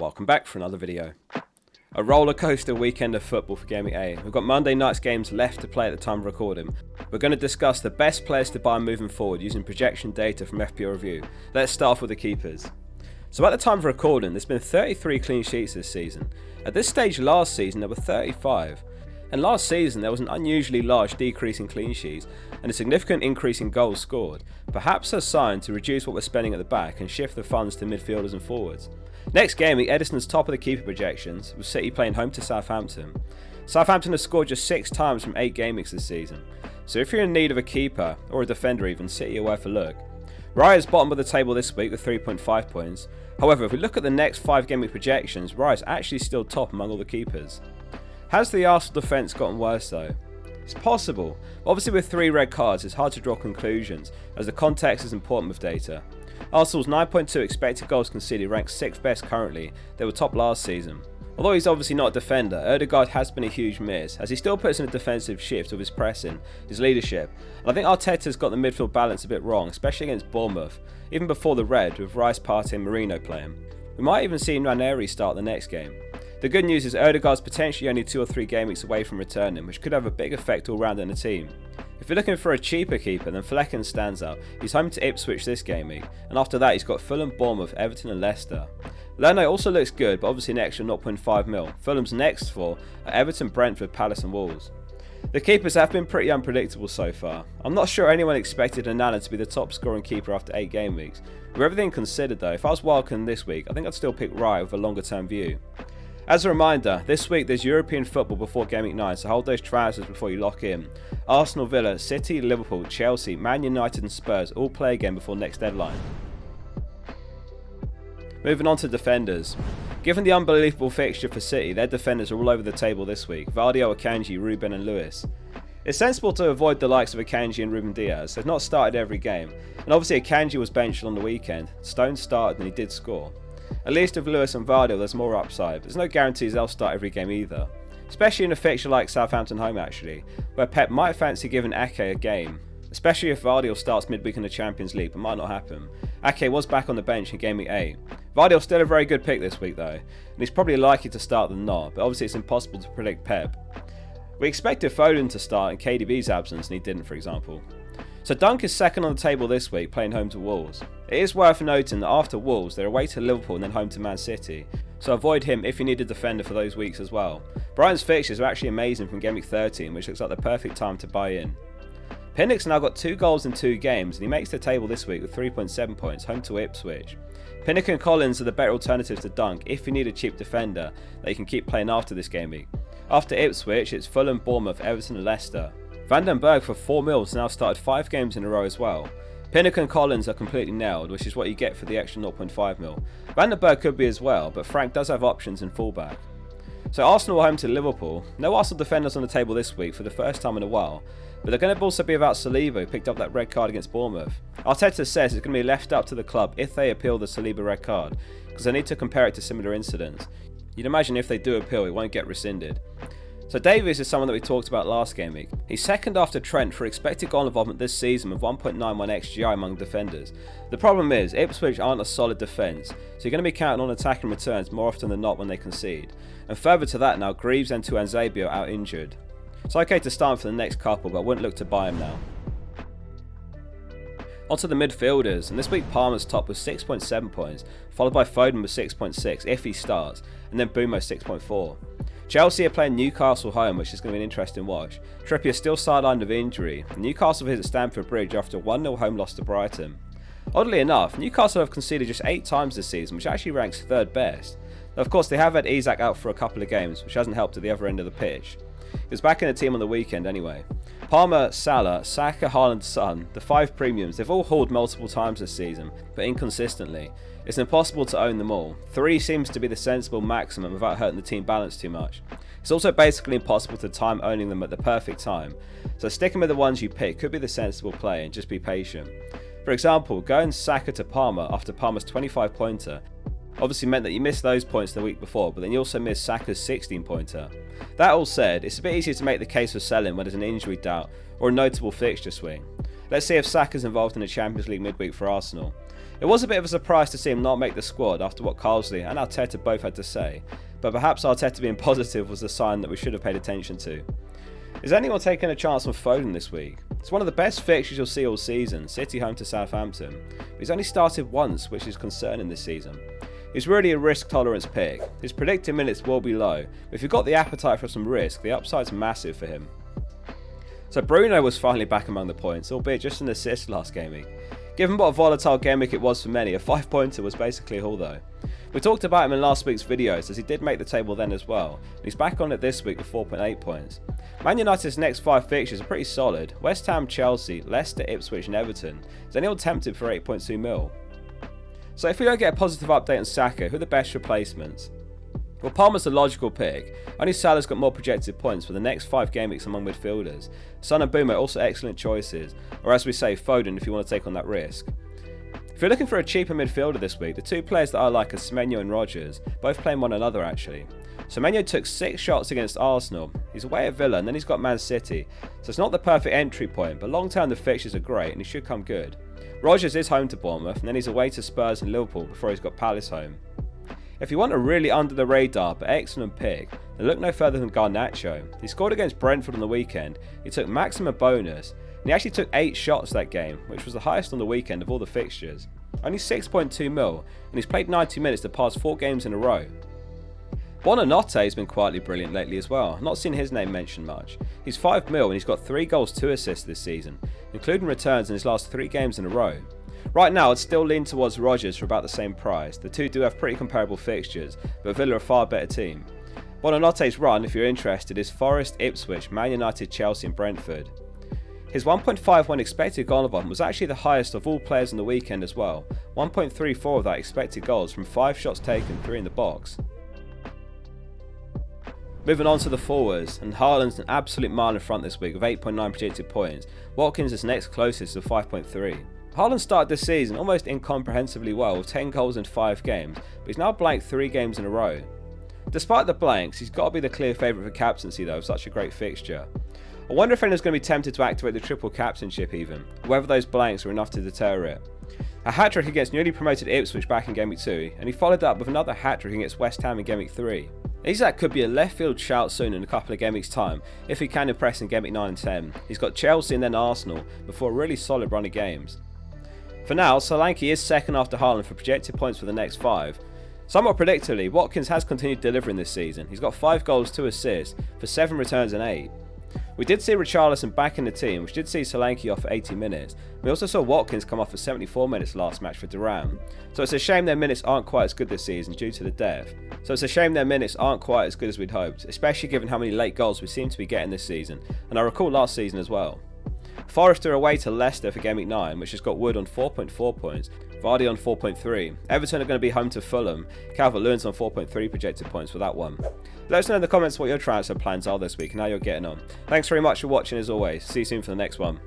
Welcome back for another video. A roller coaster weekend of football for Gaming A. We've got Monday night's games left to play at the time of recording. We're going to discuss the best players to buy moving forward using projection data from FPL Review. Let's start off with the keepers. So at the time of recording, there's been 33 clean sheets this season. At this stage last season there were 35. And last season there was an unusually large decrease in clean sheets and a significant increase in goals scored, perhaps a sign to reduce what we're spending at the back and shift the funds to midfielders and forwards. Next game, Edison's top of the keeper projections, with City playing home to Southampton. Southampton have scored just 6 times from 8 game weeks this season, so if you're in need of a keeper, or a defender even, City are worth a look. Raya's bottom of the table this week with 3.5 points, however if we look at the next 5 game week projections, Raya's actually still top among all the keepers. Has the Arsenal defence gotten worse though? It's possible. Obviously with 3 red cards it's hard to draw conclusions, as the context is important with data. Arsenal's 9.2 expected goals conceded ranks 6th best currently. They were top last season. Although he's obviously not a defender, Odegaard has been a huge miss, as he still puts in a defensive shift with his pressing, his leadership, and I think Arteta's got the midfield balance a bit wrong, especially against Bournemouth, even before the red with Rice, Partey and Marino playing. We might even see Ranieri start the next game. The good news is Odegaard's potentially only 2 or 3 game weeks away from returning, which could have a big effect all round in the team. If you're looking for a cheaper keeper, then Flecken stands out. He's home to Ipswich this game week, and after that he's got Fulham, Bournemouth, Everton and Leicester. Leno also looks good, but obviously an extra 0.5 mil. Fulham's next 4 are Everton, Brentford, Palace and Wolves. The keepers have been pretty unpredictable so far. I'm not sure anyone expected Onana to be the top scoring keeper after 8 game weeks. With everything considered though, if I was wildcarding this week, I think I'd still pick Raya with a longer term view. As a reminder, this week there's European football before Game Week 9, so hold those trousers before you lock in. Arsenal, Villa, City, Liverpool, Chelsea, Man United and Spurs all play again before next deadline. Moving on to defenders. Given the unbelievable fixture for City, their defenders are all over the table this week: Vardio, Akanji, Ruben and Lewis. It's sensible to avoid the likes of Akanji and Ruben Diaz. They've not started every game, and obviously Akanji was benched on the weekend. Stones started and he did score. At least with Lewis and Vardio there's more upside, but there's no guarantees they'll start every game either. Especially in a fixture like Southampton home actually, where Pep might fancy giving Ake a game. Especially if Vardio starts midweek in the Champions League, but might not happen. Ake was back on the bench in Game Week 8. Vardio's still a very good pick this week though, and he's probably likely to start than not, but obviously it's impossible to predict Pep. We expected Foden to start in KDB's absence and he didn't, for example. So Dunk is second on the table this week, playing home to Wolves. It is worth noting that after Wolves they're away to Liverpool and then home to Man City, so avoid him if you need a defender for those weeks as well. Brighton's fixtures are actually amazing from Game Week 13, which looks like the perfect time to buy in. Pinnock's now got 2 goals in 2 games and he makes the table this week with 3.7 points, home to Ipswich. Pinnock and Collins are the better alternatives to Dunk if you need a cheap defender that you can keep playing after this game week. After Ipswich it's Fulham, Bournemouth, Everton and Leicester. Van den Berg for 4 mil has now started 5 games in a row as well. Pinnock and Collins are completely nailed, which is what you get for the extra 0.5 mil. Van den Berg could be as well, but Frank does have options in fullback. So Arsenal are home to Liverpool. No Arsenal defenders on the table this week for the first time in a while, but they're going to also be without Saliba, who picked up that red card against Bournemouth. Arteta says it's going to be left up to the club if they appeal the Saliba red card, because they need to compare it to similar incidents. You'd imagine if they do appeal it won't get rescinded. So Davies is someone that we talked about last game week. He's second after Trent for expected goal involvement this season with 1.91 XGI among defenders. The problem is Ipswich aren't a solid defence, so you're going to be counting on attacking returns more often than not when they concede. And further to that now, Greaves and Tuanzebe are out injured. It's okay to start for the next couple, but I wouldn't look to buy him now. Onto the midfielders, and this week Palmer's top with 6.7 points, followed by Foden with 6.6 if he starts, and then Bumo 6.4. Chelsea are playing Newcastle home, which is going to be an interesting watch. Trippier still sidelined with injury. Newcastle visit Stamford Bridge after a 1-0 home loss to Brighton. Oddly enough, Newcastle have conceded just 8 times this season, which actually ranks 3rd best. Now, of course, they have had Isak out for a couple of games, which hasn't helped at the other end of the pitch. He was back in the team on the weekend anyway. Palmer, Salah, Saka, Haaland, Son, the 5 premiums, they've all hauled multiple times this season, but inconsistently. It's impossible to own them all. 3 seems to be the sensible maximum without hurting the team balance too much. It's also basically impossible to time owning them at the perfect time, so sticking with the ones you pick could be the sensible play and just be patient. For example, going Saka to Palmer after Palmer's 25 pointer obviously meant that you missed those points the week before, but then you also missed Saka's 16 pointer. That all said, it's a bit easier to make the case for selling when there's an injury doubt or a notable fixture swing. Let's see if Saka's involved in the Champions League midweek for Arsenal. It was a bit of a surprise to see him not make the squad after what Carlsley and Arteta both had to say, but perhaps Arteta being positive was a sign that we should have paid attention to. Is anyone taking a chance on Foden this week? It's one of the best fixtures you'll see all season, City home to Southampton, but he's only started once, which is concerning this season. He's really a risk tolerance pick. His predicted minutes will be low, but if you've got the appetite for some risk, the upside's massive for him. So Bruno was finally back among the points, albeit just an assist last game week. Given what a volatile game week it was for many, a 5-pointer was basically a haul though. We talked about him in last week's videos as he did make the table then as well, and he's back on it this week with 4.8 points. Man United's next 5 fixtures are pretty solid: West Ham, Chelsea, Leicester, Ipswich and Everton. Is anyone tempted for 8.2 mil? So if we don't get a positive update on Saka, who are the best replacements? Well, Palmer's the logical pick. Only Salah's got more projected points for the next 5 game weeks among midfielders. Son and Boomer also excellent choices, or as we say, Foden if you want to take on that risk. If you're looking for a cheaper midfielder this week, the 2 players that I like are Semenyo and Rodgers, both playing one another actually. Semenyo took 6 shots against Arsenal. He's away at Villa and then he's got Man City, so it's not the perfect entry point, but long term the fixtures are great and he should come good. Rodgers is home to Bournemouth and then he's away to Spurs and Liverpool before he's got Palace home. If you want a really under the radar but excellent pick, then look no further than Garnacho. He scored against Brentford on the weekend, he took maximum bonus, and he actually took 8 shots that game, which was the highest on the weekend of all the fixtures. Only 6.2 mil, and he's played 90 minutes the past 4 games in a row. Buonanotte has been quietly brilliant lately as well, not seen his name mentioned much. He's 5 mil and he's got 3 goals, 2 assists this season, including returns in his last 3 games in a row. Right now I'd still lean towards Rodgers for about the same price. The two do have pretty comparable fixtures, but Villa are a far better team. Buonanotte's run, if you're interested, is Forest, Ipswich, Man United, Chelsea and Brentford. His 1.51 expected goal involvement was actually the highest of all players on the weekend as well. 1.34 of that expected goals from 5 shots taken, 3 in the box. Moving on to the forwards, and Haaland's an absolute mile in front this week with 8.9 projected points. Watkins is next closest with 5.3. Haaland started this season almost incomprehensibly well with 10 goals in 5 games, but he's now blanked 3 games in a row. Despite the blanks, he's got to be the clear favourite for captaincy though, with such a great fixture. I wonder if anyone's going to be tempted to activate the triple captainship even, or whether those blanks are enough to deter it. A hat-trick against newly promoted Ipswich back in Game Week 2, and he followed that up with another hat-trick against West Ham in Game Week 3. Isak could be a left field shout soon in a couple of game weeks time, if he can impress in Game Week 9 and 10. He's got Chelsea and then Arsenal, before a really solid run of games. For now, Solanke is second after Haaland for projected points for the next 5. Somewhat predictably, Watkins has continued delivering this season. He's got 5 goals, 2 assists, for 7 returns and 8. We did see Richarlison back in the team, which did see Solanke off for 80 minutes. We also saw Watkins come off for 74 minutes last match for Duran. So it's a shame their minutes aren't quite as good this season due to the dev. So it's a shame their minutes aren't quite as good as we'd hoped, especially given how many late goals we seem to be getting this season, and I recall last season as well. Forest are away to Leicester for Game Week 9, which has got Wood on 4.4 points, Vardy on 4.3. Everton are going to be home to Fulham. Calvert-Lewin's on 4.3 projected points for that one. Let us know in the comments what your transfer plans are this week and how you're getting on. Thanks very much for watching as always. See you soon for the next one.